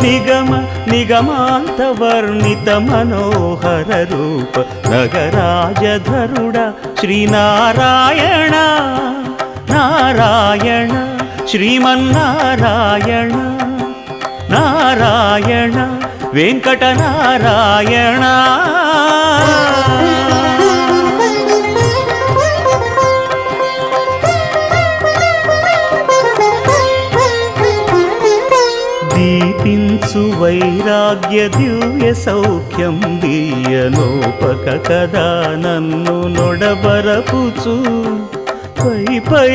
నిగమ నిగమాంతవర్ణిత మనోహర రూప నగరాజధరుడ శ్రీనారాయణ నారాయణ శ్రీమన్నారాయణ నారాయణ వెంకటనారాయణ. దీపించు వైరాగ్య దివ్య సౌఖ్యం దీయలోపక కదా నన్ను నొడబరపుచు పై పై